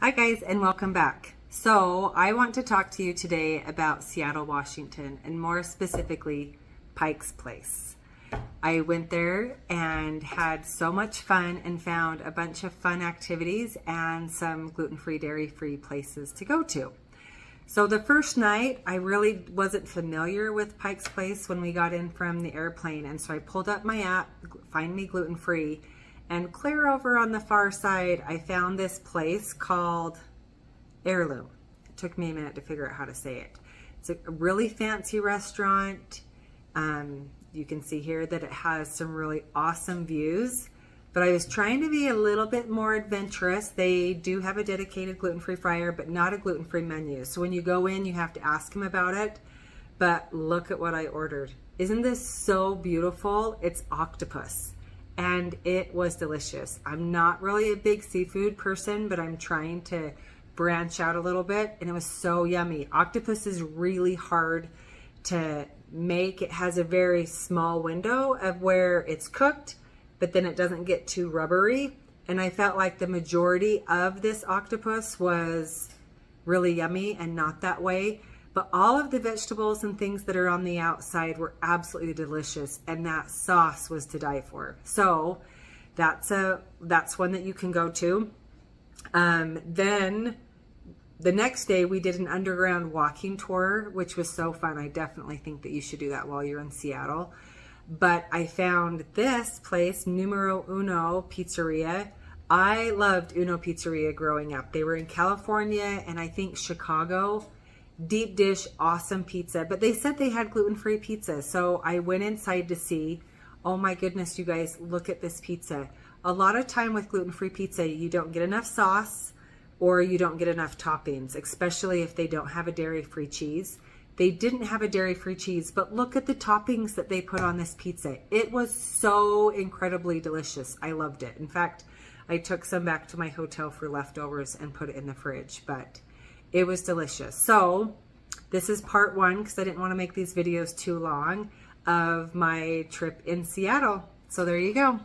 Hi guys, and welcome back. So I want to talk to you today about Seattle, Washington, and more specifically Pike's Place. I went there and had so much fun and found a bunch of fun activities and some gluten-free, dairy-free places to go to. So the first night, I really wasn't familiar with Pike's Place when we got in from the airplane, and so I pulled up my app, Find Me Gluten Free, and clear over on the far side, I found this place called Aerlume. It took me a minute to figure out how to say it. It's a really fancy restaurant. You can see here that it has some really awesome views, but I was trying to be a little bit more adventurous. They do have a dedicated gluten-free fryer, but not a gluten-free menu. So when you go in, you have to ask them about it. But look at what I ordered. Isn't this so beautiful? It's octopus. And it was delicious. I'm not really a big seafood person, but I'm trying to branch out a little bit, and it was so yummy. Octopus is really hard to make. It has a very small window of where it's cooked, but then it doesn't get too rubbery. And I felt like the majority of this octopus was really yummy and not that way. But all of the vegetables and things that are on the outside were absolutely delicious, and that sauce was to die for. So that's one that you can go to. Then the next day we did an underground walking tour, which was so fun. I definitely think that you should do that while you're in Seattle. But I found this place, Numero Uno Pizzeria. I loved Uno Pizzeria growing up. They were in California and I think Chicago. Deep dish, awesome pizza, but they said they had gluten-free pizza. So I went inside to see. Oh my goodness, you guys, look at this pizza. A lot of time with gluten-free pizza, you don't get enough sauce or you don't get enough toppings, especially if they don't have a dairy-free cheese. They didn't have a dairy-free cheese, but look at the toppings that they put on this pizza. It was so incredibly delicious. I loved it. In fact, I took some back to my hotel for leftovers and put it in the fridge, but it was delicious. So this is part one, because I didn't want to make these videos too long, of my trip in Seattle. So there you go.